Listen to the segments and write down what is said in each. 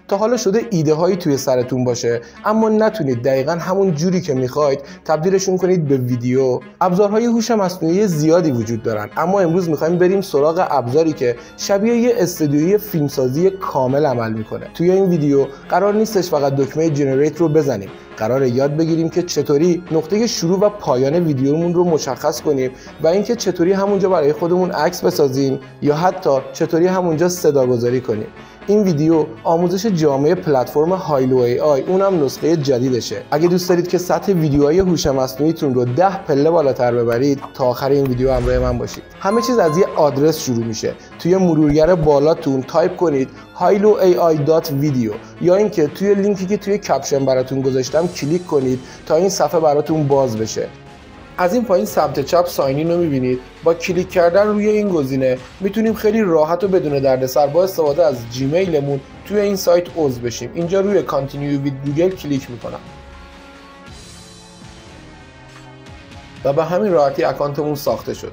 تا حالا شده ایده هایی توی سرتون باشه اما نتونید دقیقاً همون جوری که میخواید تبدیلشون کنید به ویدیو؟ ابزارهای هوش مصنوعی زیادی وجود دارن، اما امروز میخوایم بریم سراغ ابزاری که شبیه یه استودیوی فیلمسازی کامل عمل میکنه. توی این ویدیو قرار نیستش فقط دکمه جنریت رو بزنیم، قراره یاد بگیریم که چطوری نقطه شروع و پایان ویدیومون رو مشخص کنیم و اینکه چطوری همونجا برای خودمون عکس بسازیم یا حتی چطوری همونجا صدا گذاری کنیم. این ویدیو آموزش جامع پلتفرم هایلو ای آی، اونم نسخه جدیدشه. اگه دوست دارید که سطح ویدیوهای هوش مصنوعیتون رو 10 پله بالاتر ببرید، تا آخر این ویدیو همراه من باشید. همه چیز از یه آدرس شروع میشه. توی مرورگر بالاتون تایپ کنید hailuai.video یا اینکه توی لینکی که توی کپشن براتون گذاشتم کلیک کنید تا این صفحه براتون باز بشه. از این پایین سمت چپ ساین رو می‌بینید. با کلیک کردن روی این گزینه میتونیم خیلی راحت و بدون دردسر با استفاده از جیمیلمون توی این سایت عضو بشیم. اینجا روی کانتینیو وید گوگل کلیک میکنم و به همین راحتی اکانتمون ساخته شد.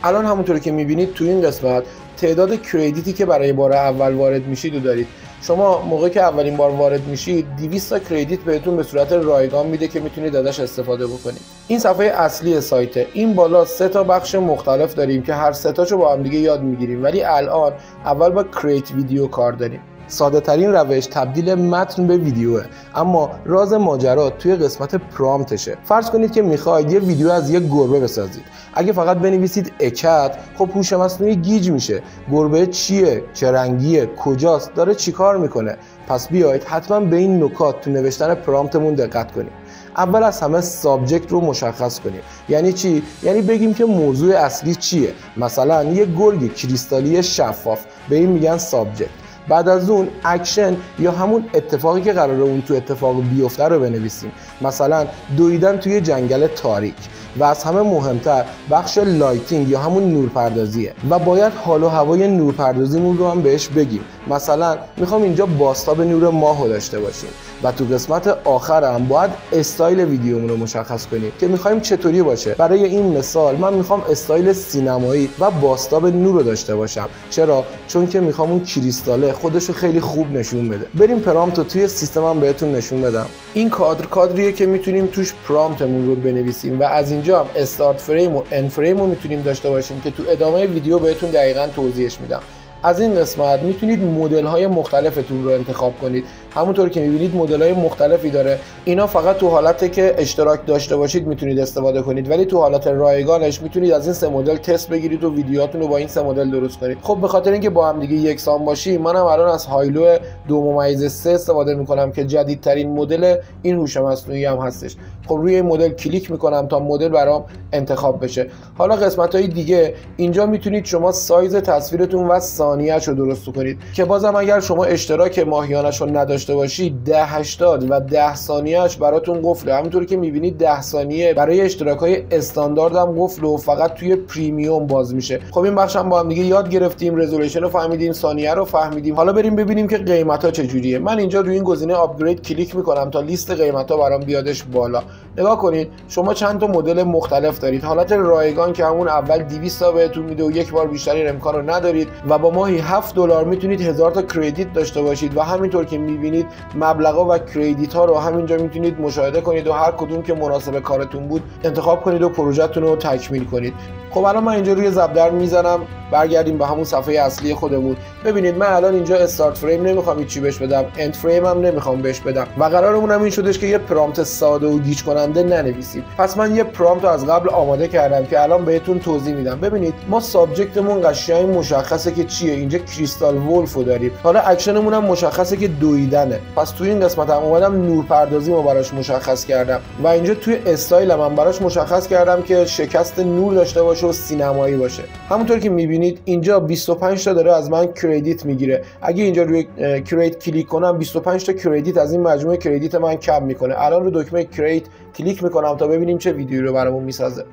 الان همونطوری که می‌بینید توی این قسمت تعداد کردیتی که برای بار اول وارد میشید رو دارید. شما موقعی که اولین بار وارد میشید 200 تا کردیت بهتون به صورت رایگان میده که میتونید ازش استفاده بکنید. این صفحه اصلی سایته. این بالا 3 تا بخش مختلف داریم که هر 3 تاشو با هم دیگه یاد میگیریم، ولی الان اول با کرییت ویدیو کار داریم. ساده ترین روش تبدیل متن به ویدیوه، اما راز ماجرا توی قسمت پرامپتشه. فرض کنید که میخواید یه ویدیو از یه گربه بسازید. اگه فقط بنویسید اکت، خب هوش مصنوعی گیج میشه. گربه چیه؟ چه رنگیه؟ کجاست؟ داره چیکار میکنه؟ پس بیایید حتما به این نکات تو نوشتن پرامپتمون دقت کنیم. اول از همه سابجکت رو مشخص کنیم. یعنی چی؟ یعنی بگیم که موضوع اصلی چیه. مثلا یه گرگ کریستالی شفاف، به این میگن سابجکت. بعد از اون اکشن یا همون اتفاقی که قراره اون تو اتفاق بیفته رو بنویسیم. مثلا دویدن توی جنگل تاریک. و از همه مهمتر بخش لایتینگ یا همون نورپردازیه و باید حال و هوای نورپردازیمون رو هم بهش بگیم. مثلا میخوام اینجا بازتاب نور ماهو داشته باشیم و تو قسمت آخر هم باید استایل ویدیومون رو مشخص کنیم که میخوایم چطوری باشه. برای این مثال من میخوام استایل سینمایی و بازتاب نور رو داشته باشم. چرا؟ چون که میخوام اون کریستاله خودش رو خیلی خوب نشون بده. بریم پرامپت رو توی سیستمم بهتون نشون بدم. این کادریه که میتونیم توش پرامپتمون رو بنویسیم و از اینجا هم استارت فریم و اند فریم رو میتونیم داشته باشیم که تو ادامه ویدیو بهتون دقیقاً توضیحش میدم. از این قسمت میتونید مدل‌های مختلفتون رو انتخاب کنید. همونطور که میبینید مدل‌های مختلفی داره. اینا فقط تو حالتی که اشتراک داشته باشید میتونید استفاده کنید، ولی تو حالت رایگانش میتونید از این 3 مدل تست بگیرید و ویدیوهاتون رو با این 3 مدل درست کنید. خب به خاطر اینکه با هم دیگه یکسان باشیم، منم الان از هایلو 2.3 استفاده میکنم که جدیدترین مدل این هوش مصنوعی هم هستش. خب روی این مدل کلیک میکنم تا مدل برام انتخاب بشه. حالا قسمت‌های دیگه اینجا میتونید شما سایز تصویرتون و ثانیه‌اش رو درست کنید که بازم اگر شما اشتراک ماهیانه‌اش رو نداشته باشید 1080 و 10 ثانیه‌اش براتون قفله. همونطوری که می‌بینید 10 ثانیه برای اشتراک‌های استاندارد هم قفله و فقط توی پریمیوم باز میشه. خب این بخش هم با هم دیگه یاد گرفتیم، رزولوشن رو فهمیدیم، ثانیه رو فهمیدیم. حالا بریم ببینیم که قیمت‌ها چجوریه. من اینجا روی این گزینه آپگرید کلیک می‌کنم تا لیست قیمت‌ها برام بیادش بالا. نگاه کنید شما چند تا مدل مختلف دارید. حالت رایگان که همون اول 200 تا بهتون میده و یک بار بیشتر این امکان رو ندارید و با ماهی $7 میتونید 1000 تا کردیت داشته باشید و همینطور که میبینید مبلغا و کردیت ها رو همینجا میتونید مشاهده کنید و هر کدوم که مناسب کارتون بود انتخاب کنید و پروژهتون رو تکمیل کنید. خب الان من اینجا روی زبدر میزنم. برگردیم به همون صفحه اصلی خودمون. ببینید من الان اینجا استارت فریم نمیخوام هیچی بهش بدم، اند فریم هم نمیخوام بهش بدم و قرارمون هم این شدش که یه پرامپت ساده و گیج کننده ننویسیم. پس من یه پرامپت رو از قبل آماده کردم که الان بهتون توضیح میدم. ببینید ما سابجکتمون قشنگ مشخصه که چیه. اینجا کریستال ولف رو داریم. حالا اکشنمون هم مشخصه که دویدنه. پس توی این قسمت هم اومدم نورپردازیمو براش مشخص کردم و اینجا توی استایلم هم براش مشخص کردم که شکست نور داشته باشه و سینمایی باشه. همونطور که میبینید اینجا 25 تا داره از من کردیت میگیره. اگه اینجا روی کرییت کلیک کنم 25 تا کردیت از این مجموعه کردیت من کم میکنه. الان رو دکمه کرییت کلیک میکنم تا ببینیم چه ویدیویی رو برامون میسازه.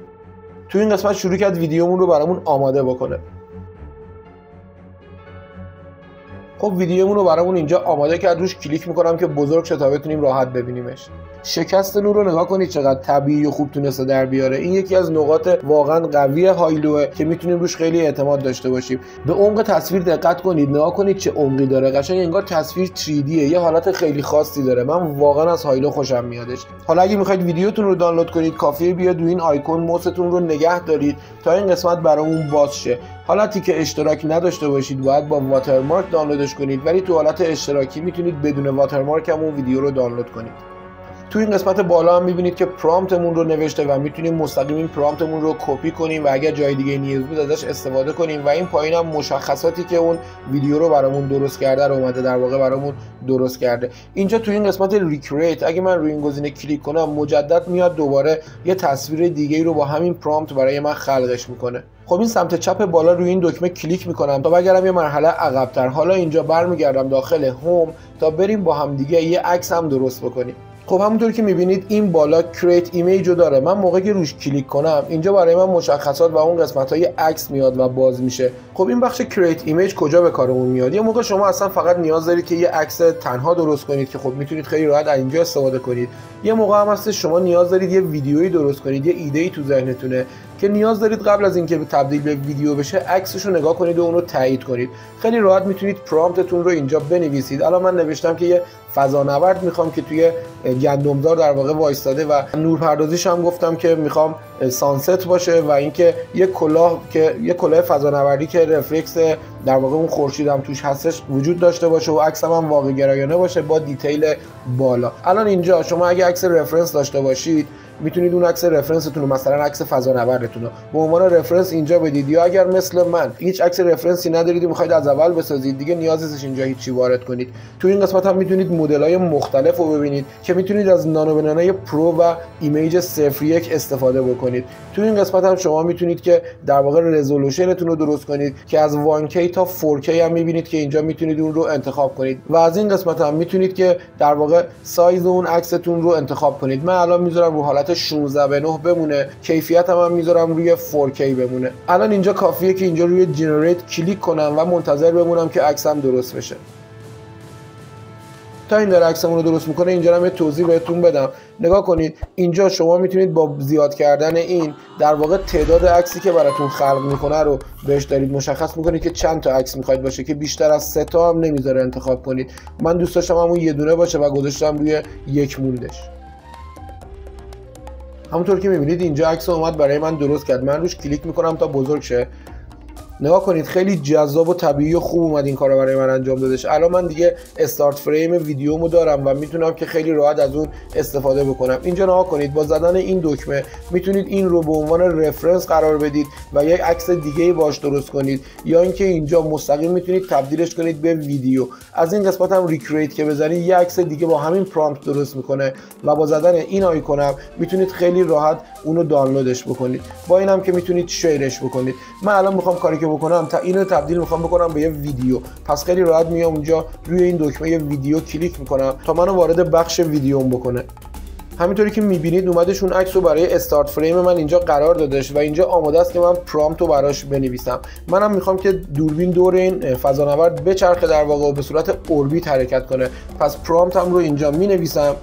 تو این قسمت شروع کرد ویدیومون رو برامون آماده بکنه. خب ویدیومون رو برامون اینجا آماده کرد، روش کلیک میکنم که بزرگ شه تا بتونیم راحت ببینیمش. شکست نور رو نگاه کنید چقدر طبیعی و خوب تونسته در بیاره. این یکی از نقاط واقعا قوی هایلوه که میتونیم روش خیلی اعتماد داشته باشیم. به عمق تصویر دقت کنید، نگاه کنید چه عمقی داره، قشنگ انگار تصویر 3Dه، یه حالت خیلی خاصی داره. من واقعا از هایلو خوشم میادش. حالا اگه میخواید ویدیوتون رو دانلود کنید کافیه بیاد روی این آیکون موستون رو نگه دارید تا این قسمت برامون باز شه. حالتی که اشتراک نداشته باشید باید با واترمارک دانلودش کنید، ولی تو حالت اشتراکی میتونید بدون واترمارک هم اون ویدیو رو دانلود کنید. تو این قسمت بالا هم میبینید که پرامپتمون رو نوشته و میتونیم مستقیم این پرامپتمون رو کپی کنیم و اگر جای دیگه نیاز بود ازش استفاده کنیم. و این پایین هم مشخصاتی که اون ویدیو رو برامون درست کرده رو اومده در واقع برامون درست کرده. اینجا تو این قسمت ریکرییت اگه من روی این گزینه کلیک کنم مجدد میاد دوباره یه تصویر دیگه رو با همین پرامپت برای من خلقش میکنه. خب این سمت چپ بالا روی این دکمه کلیک میکنم تا بگردم یه مرحله عقب‌تر. حالا اینجا برمیگردم داخل هوم تا بریم با هم دیگه یه عکس هم درست بکنیم. خب همونطور که میبینید این بالا کریت ایمیج رو داره. من موقعی که روش کلیک کنم اینجا برای من مشخصات و اون قسمت‌های عکس میاد و باز میشه. خب این بخش کریت ایمیج کجا به کارمون میاد؟ یه موقع شما اصلا فقط نیاز دارید که یه عکس تنها درست کنید که خب میتونید خیلی راحت از اینجا استفاده کنید. یه موقع هم هست شما نیاز دارید یه ویدیویی درست کنید، یه ایده‌ای تو ذهنتونه که نیاز دارید قبل از اینکه تبدیل به ویدیو بشه عکسش رو نگاه کنید و اون رو تایید کنید. خیلی راحت میتونید پرامپتتون رو اینجا بنویسید. الان من نوشتم که یه فضانورد میخوام که توی گندمزار در واقع وایستاده و نورپردازیش هم گفتم که میخوام سانست باشه و اینکه یه کلاه فضانوردی که رفلکس در واقع اون خورشید هم توش هستش وجود داشته باشه و عکسم هم واقع گرایانه باشه با دیتیل بالا. الان اینجا شما اگه عکس رفرنس داشته باشید میتونید اون عکس رفرنستون رو مثلا عکس فضانوردتون رو به عنوان رفرنس اینجا بدید، یا اگر مثل من هیچ عکس رفرنسی ندارید و میخواید از اول بسازید دیگه نیازی نیست اینجا هیچی وارد کنید. تو این قسمت هم میتونید مدل‌های مختلف رو ببینید که میتونید از نانو بنانای پرو و ایمیج 01 استفاده بکنید. تو این قسمت هم شما میتونید که در واقع رزولوشنتون رو درست کنید که از 1K تا 4K هم میبینید که اینجا میتونید اون رو انتخاب کنید و از این قسمت هم میتونید که در واقع سایز اون عکستون رو انتخاب کنید. من الان میذارم رو حالت 16:9 بمونه، کیفیت هم میذارم روی 4K بمونه. الان اینجا کافیه که اینجا روی جنریت کلیک کنم و منتظر بمونم که عکسم درست بشه. تا این داره عکسمون رو درست میکنه اینجا هم یه توضیح بهتون بدم. نگاه کنید اینجا شما میتونید با زیاد کردن این در واقع تعداد عکسی که براتون خلق میکنه رو بهش دارید مشخص میکنید که چند تا عکس میخواید باشه که بیشتر از 3 تا هم نمیذاره انتخاب کنید. من دوست داشتم همون یه دونه باشه و گذاشتم روی یک موندش. همونطور که میبینید اینجا عکس اومد برای من درست کرد. من روش کلیک میکنم تا بزرگ شه. نگاه کنید خیلی جذاب و طبیعی و خوب اومد این کارو برای من انجام دادش. الان من دیگه استارت فریم ویدیومو دارم و میتونم که خیلی راحت از اون استفاده بکنم. اینجا نگاه کنید با زدن این دکمه میتونید این رو به عنوان رفرنس قرار بدید و یک عکس دیگه باش درست کنید، یا اینکه اینجا مستقیم میتونید تبدیلش کنید به ویدیو. از این قسمت هم ریکرییت که بزنید یک عکس دیگه با همین پرامپت درست میکنه و با زدن این آیکون هم میتونید خیلی راحت اونو دانلودش بکنید. با اینم که میتونید شیرش بکنید. من الان میخوام کاری که بکنم اینو تبدیل میخوام بکنم به یه ویدیو، پس خیلی راحت میام اونجا روی این دکمه ویدیو کلیک میکنم تا منو وارد بخش ویدیوم بکنه. همینطوری که میبینید اومدش اون عکس رو برای استارت فریم من اینجا قرار دادش و اینجا آماده است که من پرامپت رو براش بنویسم. منم میخوام که دوربین دور این فضانورد بچرخه در واقع و به صورت اوربیت حرکت کنه. پس پرامپتم رو اینجا مینویسم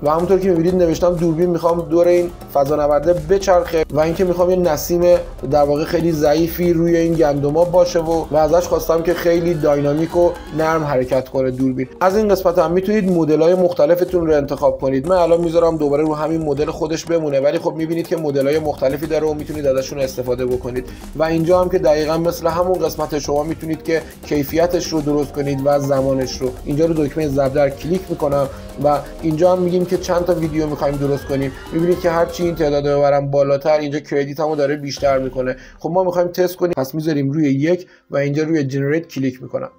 و همونطور که میبینید نوشتم دوربین میخوام دور این فضانورده بچرخه و اینکه میخوام یه نسیم در واقع خیلی ضعیفی روی این گندما باشه و ازش خواستم که خیلی داینامیک و نرم حرکت کنه دوربین. از این قسمت هم میتونید مدل‌های مختلفتون رو انتخاب کنید. من الان میذارم دوباره رو همین مدل خودش بمونه، ولی خب میبینید که مدل‌های مختلفی داره و میتونید ازشون استفاده بکنید. و اینجا هم که دقیقاً مثل همون قسمت شما میتونید که کیفیتش رو درست کنید و زمانش رو. اینجا رو دکمه ضرب کلیک میکنم و اینجا هم میگیم که چند تا ویدیو میخوایم درست کنیم. میبینید که هر چی این تعداد ببرم بالاتر اینجا کردیتمو داره بیشتر میکنه. خب ما میخوایم تست کنیم، پس میذاریم روی 1 و اینجا روی جنریت کلیک میکنم.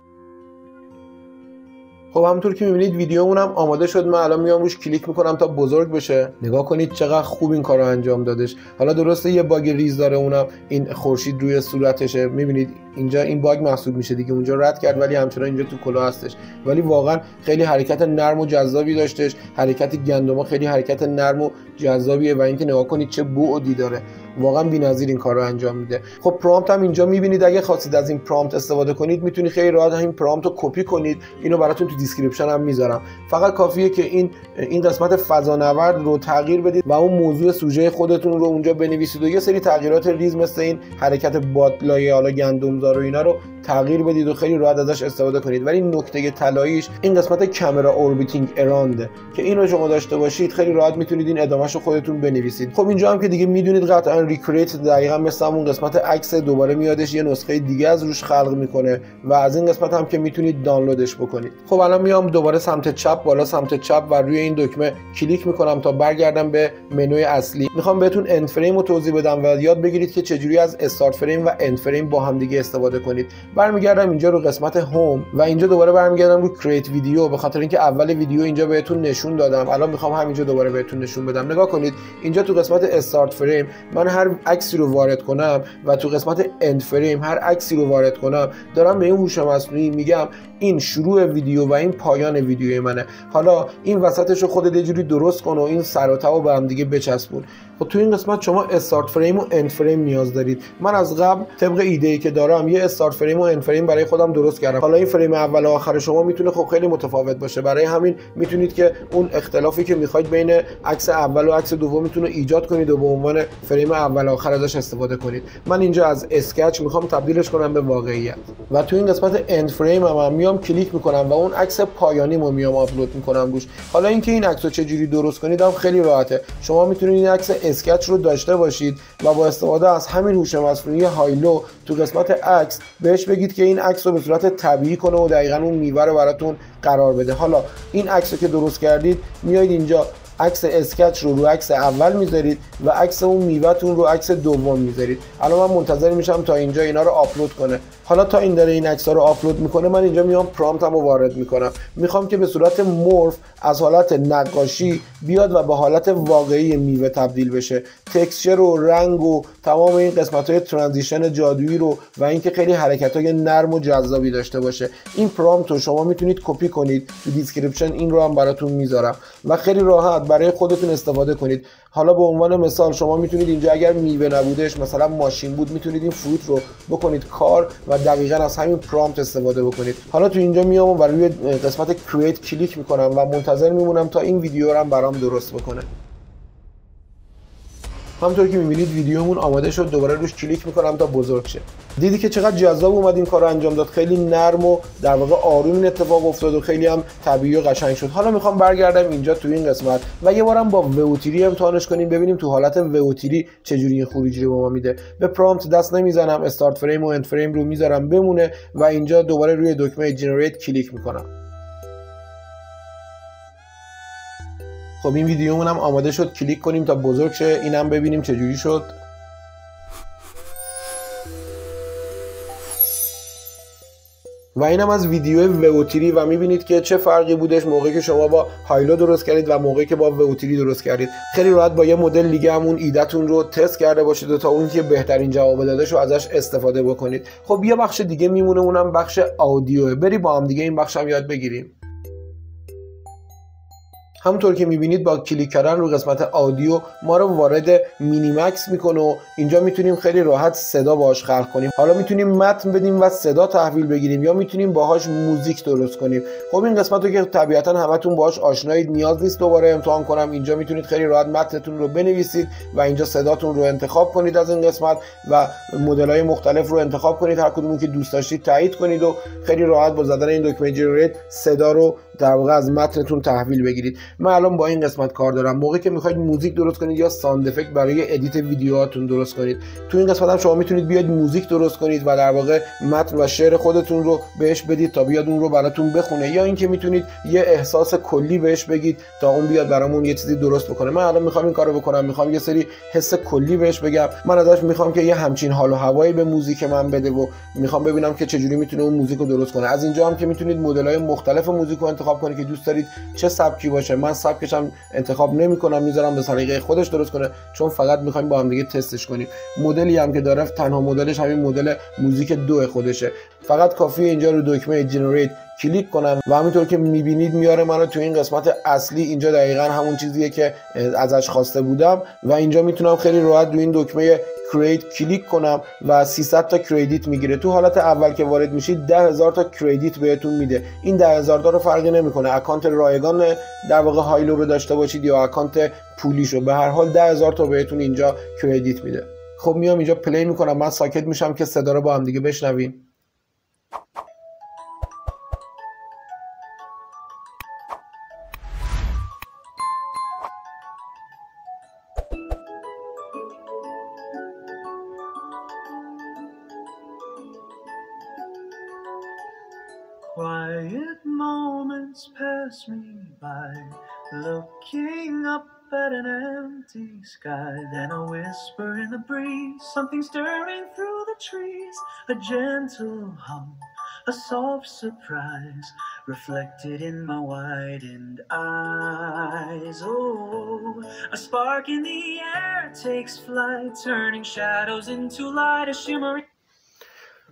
خب همونطور که میبینید ویدیومون هم آماده شد. من الان میام روش کلیک میکنم تا بزرگ بشه. نگاه کنید چقدر خوب این کارو انجام دادش. حالا درسته یه باگ ریز داره، اونم این خورشید روی صورتشه. میبینید اینجا این باگ محسوب میشه دیگه، اونجا رد کرد ولی همچنان اینجا تو کلاه هستش. ولی واقعا خیلی حرکت نرم و جذابی داشتش. حرکت گندما خیلی حرکت نرم و جذابیه و اینکه نگاه کنید چه بعدی داره. واقعا بی‌نظیر این کار رو انجام میده. خب پرامپت هم اینجا میبینید. اگه خواستید از این پرامپت استفاده کنید میتونید خیلی راحت این پرامپت رو کپی کنید. اینو براتون تو دیسکریپشن هم میذارم. فقط کافیه که این قسمت فضانورد رو تغییر بدید و اون موضوع سوژه خودتون رو اونجا بنویسید و یه سری تغییرات ریز مثل این حرکت بادلای حالا گندمزار و اینا رو تغییر بدید و خیلی راحت ازش استفاده کنید. ولی نکته طلاییش این قسمت کامرا اوربیتینگ اراند که اینو شما داشته باشید خیلی راحت میتونید این ادامهشو خودتون بنویسید. خب اینجا هم که دیگه میدونید قطعا ریکرییت دقیقاً مثل همون قسمت عکس دوباره میادش یه نسخه دیگه از روش خلق میکنه و از این قسمت هم که میتونید دانلودش بکنید. خب الان میام دوباره سمت چپ، بالا سمت چپ و روی این دکمه کلیک میکنم تا برگردم به منوی اصلی. میخوام بهتون اند فریم رو توضیح بدم و یاد بگیرید که چجوری از استارت فریم و اند فریم با هم دیگه استفاده کنید. برمیگردم اینجا رو قسمت هوم و اینجا دوباره برمیگردم رو کرییت ویدیو، به خاطر اینکه اول ویدیو اینجا بهتون نشون دادم. الان میخوام همینجا دوباره بهتون نشون بدم. نگاه کنید اینجا تو قسمت استارت فریم من هر عکسی رو وارد کنم و تو قسمت اند فریم هر عکسی رو وارد کنم دارم به این هوش مصنوعی میگم این شروع ویدیو و این پایان ویدیوی منه. حالا این وسطش رو خودت یه جوری درست کن و این سر و ته رو به هم دیگه بچسبون. خب تو این قسمت شما استارت فریم و اند فریم نیاز دارید. من از قبل طبق ایده‌ای که دارم یه استارت فریم و اند فریم برای خودم درست کردم. حالا این فریم اول و آخر شما میتونه خب خیلی متفاوت باشه. برای همین میتونید که اون اختلافی که میخواید بین عکس اول و عکس دومتون رو ایجاد کنید و به عنوان فریم اول و آخر ازش استفاده کنید. من اینجا از اسکچ میخوام تبدیلش کنم به واقعیت و تو این قسمت اند فریم هم میام کلیک میکنم و اون عکس پایانیمو میام آپلود میکنم روش. حالا اینکه این عکسو چجوری درست کنید هم خیلی راحته. شما میتونید این عکس اسکچ رو داشته باشید و با استفاده از همین هوش مصنوعی هایلو تو قسمت عکس بهش بگید که این عکس رو به صورت طبیعی کنه و دقیقاً اون میوه رو براتون قرار بده. حالا این عکس رو که درست کردید میایید اینجا عکس اسکچ رو عکس اول میذارید و عکس اون میوه‌تون رو عکس دوم میذارید. الان من منتظر میشم تا اینجا اینا رو آپلود کنه. حالا تا این داره این عکس‌ها رو آپلود میکنه من اینجا میام پرامپتمو وارد میکنم. میخوام که به صورت مورف از حالت نقاشی بیاد و به حالت واقعی میوه تبدیل بشه. تکسچر و رنگ و تمام این قسمت‌های ترانزیشن جادویی رو و اینکه خیلی حرکت‌های نرم و جذابی داشته باشه. این پرامپت رو شما میتونید کپی کنید. تو دیسکریپشن این رو هم براتون میذارم و خیلی راحت برای خودتون استفاده کنید. حالا به عنوان مثال شما میتونید اینجا اگر میوه نبودش مثلا ماشین بود میتونید این فروت رو بکنید کار و دقیقاً از همین پرامپت استفاده بکنید. حالا تو اینجا میام و روی قسمت کرییت کلیک میکنم و منتظر میمونم تا این ویدیو رو هم برام درست بکنه. همونطور که میبینید ویدیومون آماده شد. دوباره روش کلیک میکنم تا بزرگ شه. دیدی که چقدر جذاب اومد این کار رو انجام داد. خیلی نرم و در واقع آروم این اتفاق افتاد و خیلی هم طبیعی و قشنگ شد. حالا میخوام برگردم اینجا تو این قسمت و یه بارم با ووتیری امتحانش کنیم ببینیم تو حالت ووتیری چجوری این خروجی رو به ما میده. به پرامپت دست نمیزنم، استارت فریم و اند فریم رو میذارم بمونه و اینجا دوباره روی دکمه جنریت کلیک میکنم. خب این ویدیومون هم آماده شد. کلیک کنیم تا بزرگ شه. اینم ببینیم چجوری شد. و اینم از ویدیو ووتیری و میبینید که چه فرقی بودش موقعی که شما با هایلو درست کردید و موقعی که با ووتیری درست کردید. خیلی راحت با یه مدل دیگه همون ایده‌تون رو تست کرده باشید و تا اون که بهترین جواب دادهش رو ازش استفاده بکنید. خب یه بخش دیگه میمونه، اونم بخش آدیوه. بری با هم دیگه این بخش هم یاد بگیریم. همونطور که میبینید با کلیک کردن رو قسمت آدیو ما رو وارد مینیمکس میکنه و اینجا میتونیم خیلی راحت صدا باهاش خلق کنیم. حالا میتونیم متن بدیم و صدا تحویل بگیریم یا میتونیم باهاش موزیک درست کنیم. خب این قسمت رو که طبیعتا همتون باهاش آشنایید نیاز نیست دوباره امتحان کنم. اینجا میتونید خیلی راحت متنتون رو بنویسید و اینجا صداتون رو انتخاب کنید از این قسمت و مدل‌های مختلف رو انتخاب کنید. هر کدومو که دوست داشتید تایید کنید و خیلی راحت با زدن این دکمه جنریت صدا رو در واقع از متنتون تحویل بگیرید. من الان با این قسمت کار دارم. موقعی که میخواید موزیک درست کنید یا ساند افکت برای ادیت ویدیوهاتون درست کنید، تو این قسمت هم شما میتونید بیاید موزیک درست کنید و در واقع متن و شعر خودتون رو بهش بدید تا بیاد اون رو براتون بخونه، یا اینکه میتونید یه احساس کلی بهش بگید تا اون بیاد برامون یه چیزی درست بکنه. من الان میخوام این کارو بکنم، میخوام یه سری حس کلی بهش بگم. من ازش میخوام که یه همچین حال و هوایی به موزیک من بده و میخوام ببینم که چجوری میتونه اون موزیک رو درست کنه. از اینجا هم که میتونید مدل‌های مختلف موزیک رو انتخاب کنید که دوست دارید چه سبکی باشه. من سبکش هم انتخاب نمی‌کنم، میذارم به سلیقه خودش درست کنه، چون فقط می‌خوایم با هم دیگه تستش کنیم. مدلی هم که داره تنها مدلش همین مدل موزیک 2 خودشه. فقط کافیه اینجا رو دکمه جنریت کلیک کنم و همینطور که میبینید میاره منو تو این قسمت اصلی. اینجا دقیقا همون چیزیه که ازش خواسته بودم و اینجا میتونم خیلی راحت روی این دکمه کرییت کلیک کنم و 300 تا کردیت میگیره. تو حالت اول که وارد میشید 10,000 تا کردیت بهتون میده. این 10,000 تا رو فرقی نمیکنه اکانت رایگان در واقع هایلو رو داشته باشید یا اکانت پولیشو، به هر حال 10,000 تا بهتون اینجا کردیت میده. خب میام اینجا پلی میکنم، من ساکت میشم که صدا رو با هم دیگه بشنویم. Quiet moments pass me by, looking up at an empty sky. Then a whisper in the breeze, something stirring through the trees. A gentle hum, a soft surprise, reflected in my widened eyes. Oh, a spark in the air takes flight, turning shadows into light, a shimmering.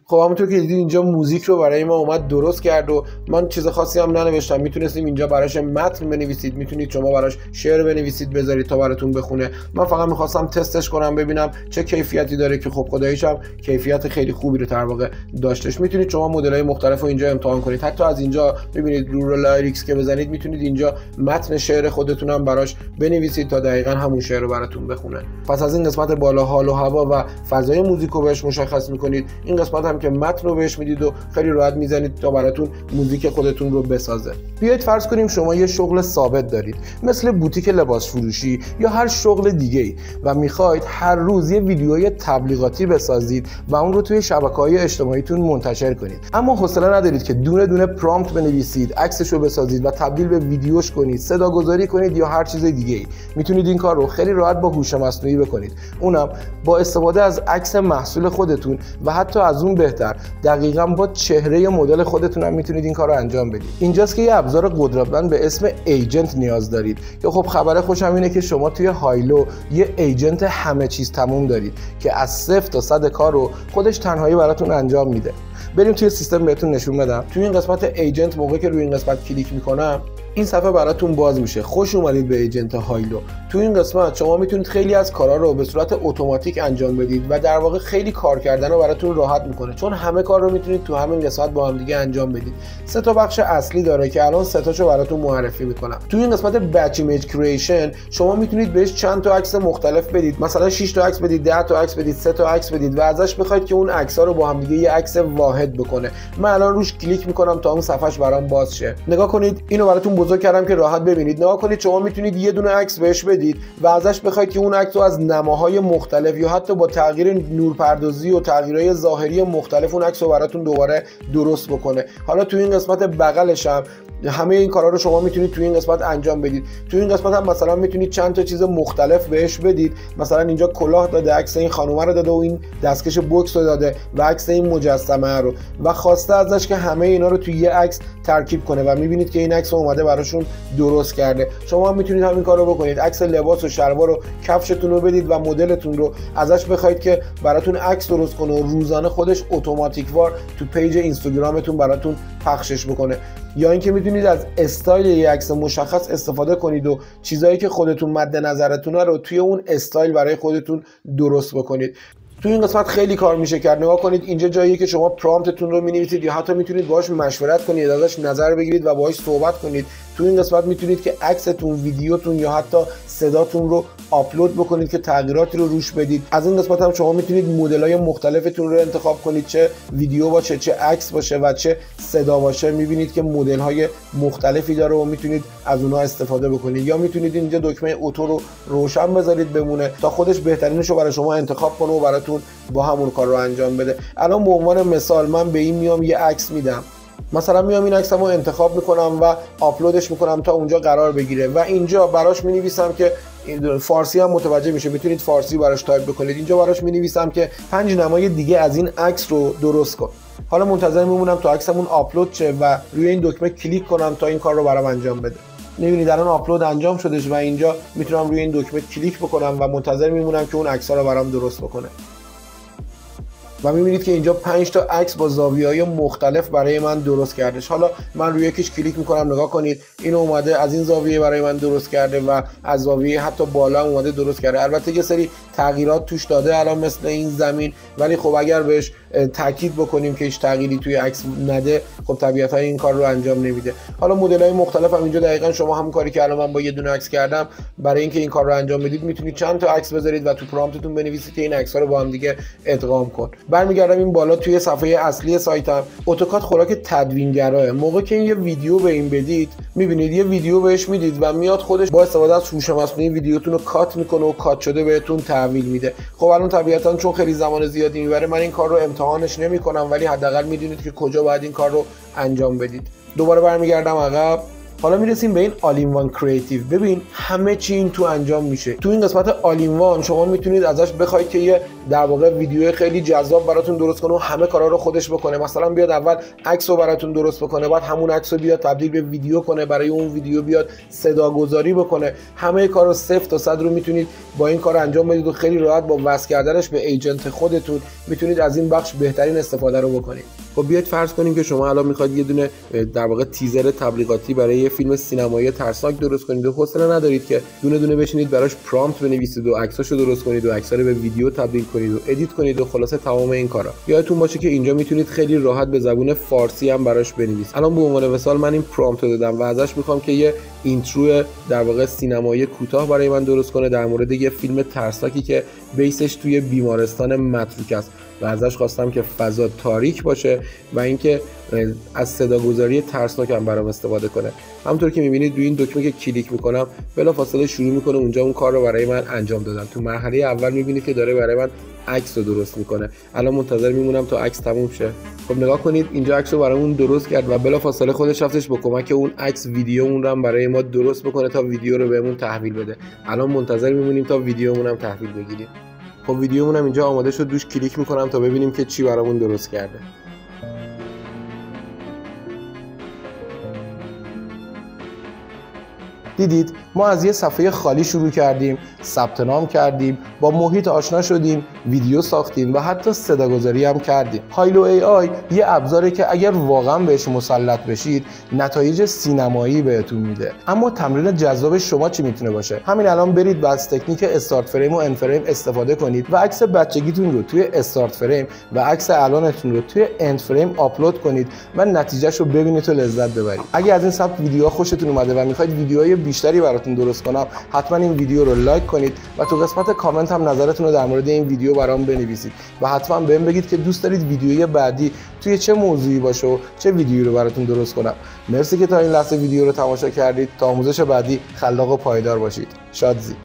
خب همونطور که دیدید اینجا موزیک رو برای ما اومد درست کرد و من چیز خاصی هم ننوشتم. میتونستیم اینجا براش متن بنویسید، میتونید شما براش شعر بنویسید بذارید تا براتون بخونه. من فقط میخواستم تستش کنم ببینم چه کیفیتی داره که خب خداییش هم کیفیت خیلی خوبی رو در واقع داشتش. میتونید شما مدل‌های مختلف رو اینجا امتحان کنید. حتی از اینجا ببینید رو لایریکس که بزنید میتونید اینجا متن شعر خودتون هم براش بنویسید تا دقیقاً همون شعر رو براتون بخونه. پس از این قسمت بالا حال و هوا و فضای موزیک رو بهش مشخص میکنید. این قسمت هم که متن رو بهش میدید و خیلی راحت میزنید تا براتون موزیک خودتون رو بسازه. بیایید فرض کنیم شما یه شغل ثابت دارید مثل بوتیک لباس فروشی یا هر شغل دیگه‌ای و میخواید هر روز یه ویدیوی تبلیغاتی بسازید و اون رو توی شبکه‌های اجتماعیتون منتشر کنید، اما حوصله ندارید که دونه دونه پرامپت بنویسید، عکسش رو بسازید و تبدیل به ویدیوش کنید، صداگذاری کنید یا هر چیز دیگه‌ای. میتونید این کار رو خیلی راحت با هوش مصنوعی بکنید، اونم با استفاده از عکس محصول خودتون و حتی از اون بهتر دقیقاً با چهره مدل خودتون هم میتونید این کار رو انجام بدید. اینجاست که یه ابزار قدرتمند به اسم ایجنت نیاز دارید که خب خبر خوشم اینه که شما توی هایلو یه ایجنت همه چیز تموم دارید که از 0 تا 100 کار رو خودش تنهایی براتون انجام میده. بریم توی سیستم بهتون نشون بدم. توی این قسمت ایجنت موقعی که روی این قسمت کلیک میکنم این صفحه براتون باز میشه. خوش اومدید به ایجنت هایلو. تو این قسمت شما میتونید خیلی از کارا رو به صورت اتوماتیک انجام بدید و در واقع خیلی کار کردن رو براتون راحت میکنه، چون همه کار رو میتونید تو همین قسمت با هم دیگه انجام بدید. 3 تا بخش اصلی داره که الان 3 تاشو براتون معرفی میکنم. تو این قسمت بچ ایمیج کریشن شما میتونید بهش چند تا عکس مختلف بدید، مثلا 6 تا عکس بدید، 10 تا عکس بدید، 3 تا عکس بدید و ازش بخواید که اون عکس‌ها رو با هم دیگه یه عکس واحد بکنه. من الان روش کلیک میکنم تا اون صفحهش برام باز شه. نگاه کنید، اینو براتون بزرگ کردم که راحت ببینید. نگاه کنید، شما میتونید یه دونه عکس بهش بدید و ازش بخواید که اون عکس رو از نماهای مختلف یا حتی با تغییر نورپردازی و تغییرهای ظاهری مختلف اون عکس رو براتون دوباره درست بکنه. حالا تو این قسمت بغلش هم همه این کارا رو شما میتونید تو این قسمت انجام بدید. تو این قسمت هم مثلا میتونید چند تا چیز مختلف بهش بدید. مثلا اینجا کلاه داده، عکس این خانومه رو داده و این دستکش بوکس رو داده و عکس این مجسمه رو و خواسته ازش که همه اینا رو تو یه عکس ترکیب کنه و میبینید که این عکس رو اومده براشون درست کرده. شما هم میتونید همین کارو بکنید. عکس لباس و شلوار و کفشتون رو بدید و مدلتون رو ازش بخواید که براتون عکس درست کنه و روزانه خودش اتوماتیکوار تو پیج اینستاگرامتون براتون پخشش بکنه. یا اینکه میتونید از استایل یک عکس مشخص استفاده کنید و چیزایی که خودتون مد نظرتونه رو توی اون استایل برای خودتون درست بکنید. تو این قسمت خیلی کار میشه کرد. نگاه کنید، اینجا جاییه که شما پرامپتتون رو مینویسید یا حتی میتونید باهاش مشورت کنید، ازش نظر بگیرید و باهاش صحبت کنید. تو این قسمت میتونید که عکستون، ویدیوتون یا حتی صداتون رو آپلود بکنید که تغییراتی رو روش بدید. از این قسمت هم شما میتونید مدل‌های مختلفتون رو انتخاب کنید، چه ویدیو باشه، چه عکس باشه و چه صدا باشه. میبینید که مدل‌های مختلفی داره و میتونید از اونها استفاده بکنید. یا میتونید اینجا دکمه اتو رو روشن بذارید بمونه تا خودش بهترینش رو برای شما انتخاب کنه و براتون با همون کار رو انجام بده. الان به عنوان مثال من به این میام یه عکس میدم، مثلا میام این عکسمو انتخاب میکنم و آپلودش میکنم تا اونجا قرار بگیره و اینجا براش مینویسم که فارسی هم متوجه میشه، میتونید فارسی براش تایپ بکنید. اینجا براش مینویسم که 5 نمای دیگه از این عکس رو درست کن. حالا منتظر میمونم تا عکسمون آپلود شه و روی این دکمه کلیک کنم تا این کار رو برام انجام بده. میبینید الان آپلود انجام شدش و اینجا میتونم روی این دکمه کلیک بکنم و منتظر میمونم که اون عکس‌ها رو برام درست بکنه. و می‌بینید که اینجا 5 تا عکس با زاویه‌های مختلف برای من درست کرده. حالا من روی یکیش کلیک می‌کنم، نگاه کنید اینو اومده از این زاویه برای من درست کرده و از زاویه حتی بالا اومده درست کرده. البته یه سری تغییرات توش داده الان مثل این زمین، ولی خب اگر بهش تاکید بکنیم که هیچ تغییری توی عکس نده، خب طبیعتا این کار رو انجام نمیده. حالا مدل‌های مختلف هم اینجا دقیقاً شما همون کاری که الان من با یه دونه عکس کردم، برای اینکه این کار رو انجام بدید میتونید چند تا عکس بذارید و تو پرامپتتون بنویسید که این عکس‌ها رو با هم دیگه ادغام کن. برمیگردم این بالا توی صفحه اصلی سایتم. اتوکاد خوراک تدوینگراه. موقع که این یه ویدیو به این بدید، میبینید یه ویدیو بهش میدید و میاد خودش با استفاده از هوش مصنوعی ویدیوتون رو کات میکنه و کات شده بهتون تحویل میده. خب الان طبیعتا چون خیلی زمان زیادی میبره من این کار رو امتحانش نمیکنم، ولی حداقل میدونید که کجا باید این کار رو انجام بدید. دوباره برمیگردم عقب. حالا میرسیم به این آل این وان کریتیو. ببین همه چی این تو انجام میشه. تو این قسمت آل این وان شما میتونید ازش بخواید که یه در واقع ویدیو خیلی جذاب براتون درست کنه و همه کارا رو خودش بکنه. مثلا بیاد اول عکس رو براتون درست بکنه، بعد همون عکس رو بیاد تبدیل به ویدیو کنه، برای اون ویدیو بیاد صدا گذاری بکنه. همه کارا 0 تا 100 رو میتونید با این کار انجام بدید و خیلی راحت با وصل کردنش به ایجنت خودتون میتونید از این بخش بهترین استفاده رو بکنید. خب بیاید فرض کنیم که شما الان میخواید یه دونه در واقع تیزر تبلیغاتی برای یه فیلم سینمایی ترسناک درست کنید و حوصله ندارید که دونه دونه بشینید براش پرامپت بنویسید و عکساشو درست کنید و عکس‌ها رو به ویدیو تبدیل کنید و ادیت کنید و خلاصه تمام این کارا. یادتون باشه که اینجا میتونید خیلی راحت به زبان فارسی هم براش بنویسید. الان به عنوان مثال من این پرامپت رو دادم و ازش میخوام که یه اینترو در واقع سینمایی کوتاه برای من درست کنه در مورد یه فیلم ترسناکی که بیسش توی بیمارستان متروک است و ازش خواستم که فضا تاریک باشه و اینکه از صداگذاری ترسناک هم برام استفاده کنه. همونطور که میبینید روی این دکمه که کلیک میکنم بلافاصله شروع میکنه اونجا اون کار رو برای من انجام دادن. تو مرحله اول میبینید که داره برای من عکس رو درست میکنه. الان منتظر میمونم تا عکس تموم شه. خب نگاه کنید اینجا عکس رو برامون درست کرد و بلافاصله خودش رفتش با کمک اون عکس ویدیومون رو هم برای ما درست بکنه تا ویدیو رو بهمون تحویل بده. الان منتظر میمونیم تا ویدیومون هم تحویل بگیریم. خب ویدیومون هم اینجا آماده شد، دوش کلیک میکنم تا ببینیم که چی برامون درست کرده. دیدید ما از یه صفحه خالی شروع کردیم، ثبت نام کردیم، با محیط آشنا شدیم، ویدیو ساختیم و حتی صداگذاری هم کردیم. هایلو ای آی یه ابزاره که اگر واقعا بهش مسلط بشید نتایج سینمایی بهتون میده. اما تمرین جذاب شما چی میتونه باشه؟ همین الان برید و از تکنیک استارت فریم و اند فریم استفاده کنید و عکس بچگیتون رو توی استارت فریم و عکس الانتون رو توی اند فریم آپلود کنید و نتیجهش رو ببینید و لذت ببرید. اگه از این سبک ویدیوها خوشتون اومده و میخواید ویدیوهای بیشتری براتون درست کنم، حتما این ویدیو رو لایک کنید و تو قسمت کامنت هم نظرتون رو در مورد این ویدیو برام بنویسید و حتما بهم بگید که دوست دارید ویدیوی بعدی توی چه موضوعی باشه و چه ویدیویی رو براتون درست کنم. مرسی که تا این لحظه ویدیو رو تماشا کردید. تا آموزش بعدی خلاق و پایدار باشید. شادزی.